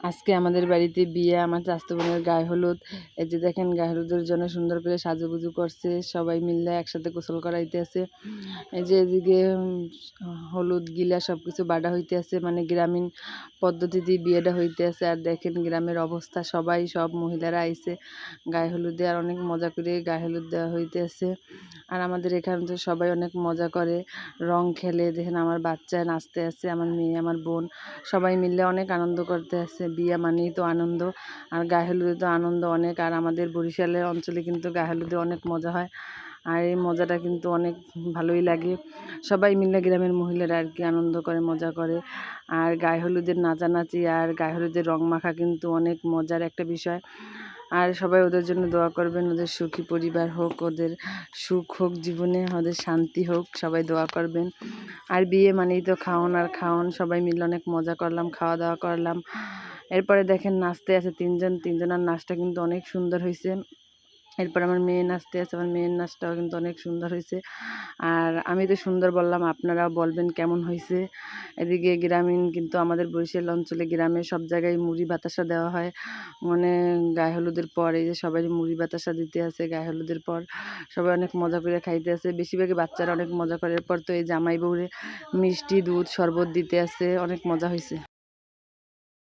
আজকে আমাদের বাড়িতে বিয়ে, আমার চাচাতো বোনের গায়ে হলুদ। এই যে দেখেন গায়ে হলুদের জন্য সুন্দর করে সাজুগুজু করছে, সবাই মিলে একসাথে গোসল করাইতে আছে। এই যে এদিকে হলুদ গিলা সব কিছু বাড়া হইতে আছে, মানে গ্রামীণ পদ্ধতিতে বিয়েটা হইতে আছে। আর দেখেন গ্রামের অবস্থা, সব মহিলারা আইছে গায়ে হলুদে, আর অনেক মজা করে গায়ে হলুদ দেওয়া হইতে আছে। আর আমাদের এখানে তো সবাই অনেক মজা করে, রং খেলে। দেখেন আমার বাচ্চা নাচতে আছে, আমার মেয়ে, আমার বোন সবাই মিলে অনেক আনন্দ করতে আছে। বিয়ে মানেই তো আনন্দ, আর গায়ে হলুদে তো আনন্দ অনেক। আর আমাদের বরিশালের অঞ্চলে কিন্তু গায়ে হলুদে অনেক মজা হয়, আর এই মজাটা কিন্তু অনেক ভালোই লাগে। সবাই মিলে গ্রামের মহিলারা আর কি আনন্দ করে, মজা করে। আর গায়ে হলুদের নাচানাচি আর গায়ে হলুদের রং মাখা কিন্তু অনেক মজার একটা বিষয়। আর সবাই ওদের জন্য দোয়া করবেন, ওদের সুখী পরিবার হোক, ওদের সুখ হোক জীবনে, ওদের শান্তি হোক, সবাই দোয়া করবেন। আর বিয়ে মানেই তো খাওন আর খাওন, সবাই মিলে অনেক মজা করলাম, খাওয়া দাওয়া করলাম। এরপরে দেখেন নাচতে আছে তিনজনের নাচটা কিন্তু অনেক সুন্দর হয়েছে। এরপর আমার মেয়ে নাচতে আছে, আমার মেয়ের নাচটাও কিন্তু অনেক সুন্দর হয়েছে। আর আমি তো সুন্দর বললাম, আপনারাও বলবেন কেমন হয়েছে। এদিকে গ্রামীণ কিন্তু আমাদের বরিশাল অঞ্চলে গ্রামে সব জায়গায় মুড়ি বাতাসা দেওয়া হয়, মানে গায়ে হলুদের পর। এই যে সবাই মুড়ি বাতাসা দিতে আছে গায়ে হলুদের পর, সবাই অনেক মজা করে খাইতে আছে, বেশিরভাগই বাচ্চারা অনেক মজা করে। এরপর তো এই জামাই বউরে মিষ্টি দুধ শরবত দিতে আছে, অনেক মজা হয়েছে।